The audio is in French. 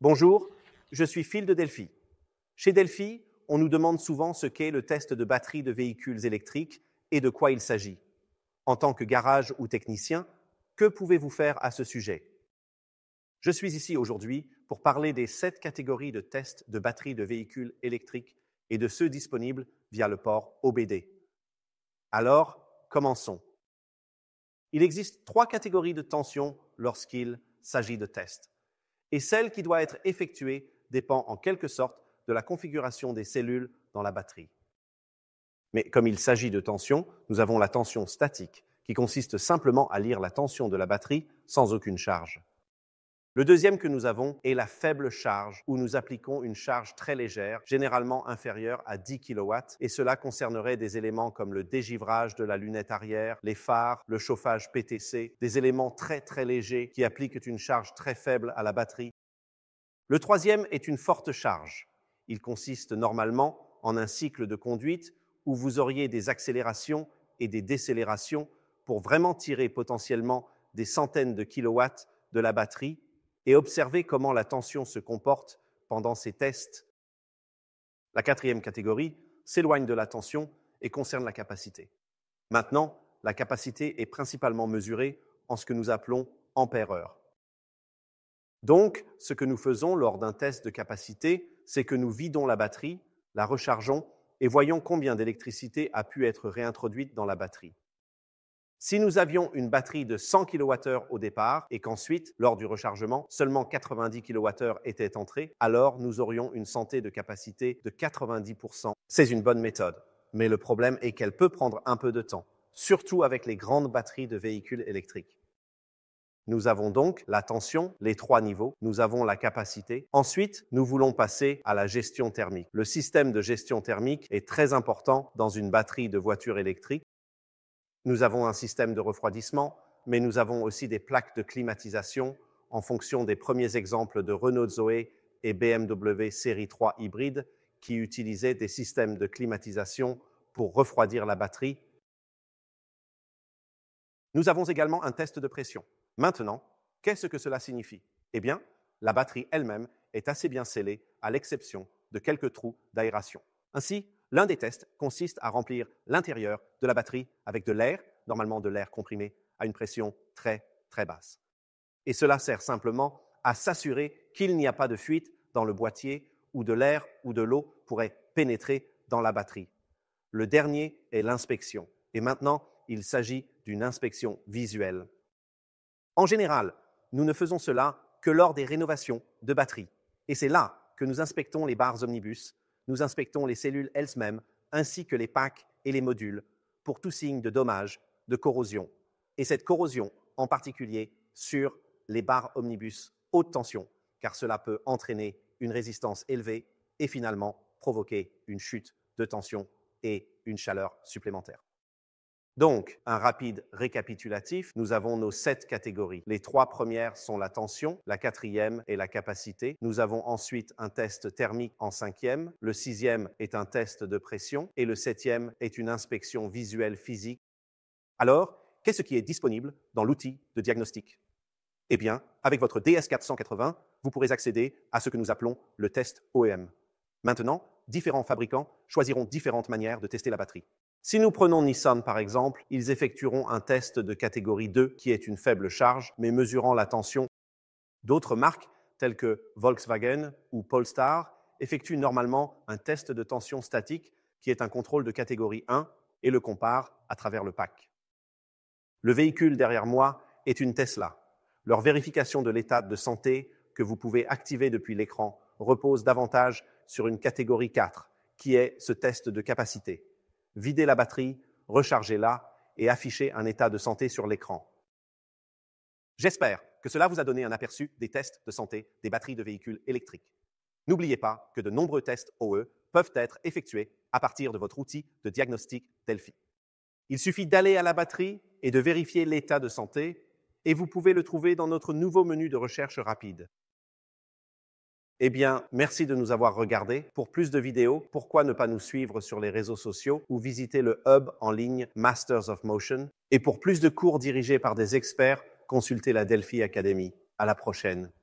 Bonjour, je suis Phil de Delphi. Chez Delphi, on nous demande souvent ce qu'est le test de batterie de véhicules électriques et de quoi il s'agit. En tant que garage ou technicien, que pouvez-vous faire à ce sujet? Je suis ici aujourd'hui pour parler des 7 catégories de tests de batterie de véhicules électriques et de ceux disponibles via le port OBD. Alors, commençons. Il existe 3 catégories de tension lorsqu'il s'agit de tests. Et celle qui doit être effectuée dépend en quelque sorte de la configuration des cellules dans la batterie. Mais comme il s'agit de tension, nous avons la tension statique, qui consiste simplement à lire la tension de la batterie sans aucune charge. Le deuxième que nous avons est la faible charge, où nous appliquons une charge très légère, généralement inférieure à 10 kW, et cela concernerait des éléments comme le dégivrage de la lunette arrière, les phares, le chauffage PTC, des éléments très très légers qui appliquent une charge très faible à la batterie. Le troisième est une forte charge. Il consiste normalement en un cycle de conduite où vous auriez des accélérations et des décélérations pour vraiment tirer potentiellement des centaines de kilowatts de la batterie et observer comment la tension se comporte pendant ces tests. La quatrième catégorie s'éloigne de la tension et concerne la capacité. Maintenant, la capacité est principalement mesurée en ce que nous appelons ampères-heure. Donc, ce que nous faisons lors d'un test de capacité, c'est que nous vidons la batterie, la rechargeons et voyons combien d'électricité a pu être réintroduite dans la batterie. Si nous avions une batterie de 100 kWh au départ et qu'ensuite, lors du rechargement, seulement 90 kWh étaient entrés, alors nous aurions une santé de capacité de 90%. C'est une bonne méthode, mais le problème est qu'elle peut prendre un peu de temps, surtout avec les grandes batteries de véhicules électriques. Nous avons donc la tension, les 3 niveaux, nous avons la capacité. Ensuite, nous voulons passer à la gestion thermique. Le système de gestion thermique est très important dans une batterie de voiture électrique. Nous avons un système de refroidissement, mais nous avons aussi des plaques de climatisation en fonction des premiers exemples de Renault Zoé et BMW Série 3 hybride qui utilisaient des systèmes de climatisation pour refroidir la batterie. Nous avons également un test de pression. Maintenant, qu'est-ce que cela signifie? Eh bien, la batterie elle-même est assez bien scellée, à l'exception de quelques trous d'aération. Ainsi, l'un des tests consiste à remplir l'intérieur de la batterie avec de l'air, normalement de l'air comprimé, à une pression très, très basse. Et cela sert simplement à s'assurer qu'il n'y a pas de fuite dans le boîtier où de l'air ou de l'eau pourrait pénétrer dans la batterie. Le dernier est l'inspection. Et maintenant, il s'agit d'une inspection visuelle. En général, nous ne faisons cela que lors des rénovations de batteries. Et c'est là que nous inspectons les barres omnibus, nous inspectons les cellules elles-mêmes, ainsi que les packs et les modules, pour tout signe de dommage, de corrosion. Et cette corrosion, en particulier, sur les barres omnibus haute tension, car cela peut entraîner une résistance élevée et finalement provoquer une chute de tension et une chaleur supplémentaire. Donc, un rapide récapitulatif, nous avons nos 7 catégories. Les 3 premières sont la tension, la 4e est la capacité. Nous avons ensuite un test thermique en 5e, le 6e est un test de pression et le 7e est une inspection visuelle physique. Alors, qu'est-ce qui est disponible dans l'outil de diagnostic? Eh bien, avec votre DS480, vous pourrez accéder à ce que nous appelons le test OEM. Maintenant, différents fabricants choisiront différentes manières de tester la batterie. Si nous prenons Nissan par exemple, ils effectueront un test de catégorie 2 qui est une faible charge, mais mesurant la tension. D'autres marques, telles que Volkswagen ou Polestar, effectuent normalement un test de tension statique qui est un contrôle de catégorie 1 et le comparent à travers le pack. Le véhicule derrière moi est une Tesla. Leur vérification de l'état de santé que vous pouvez activer depuis l'écran repose davantage sur une catégorie 4, qui est ce test de capacité. Videz la batterie, rechargez-la et affichez un état de santé sur l'écran. J'espère que cela vous a donné un aperçu des tests de santé des batteries de véhicules électriques. N'oubliez pas que de nombreux tests OE peuvent être effectués à partir de votre outil de diagnostic Delphi. Il suffit d'aller à la batterie et de vérifier l'état de santé et vous pouvez le trouver dans notre nouveau menu de recherche rapide. Eh bien, merci de nous avoir regardés. Pour plus de vidéos, pourquoi ne pas nous suivre sur les réseaux sociaux ou visiter le hub en ligne Masters of Motion. Et pour plus de cours dirigés par des experts, consultez la Delphi Academy. À la prochaine.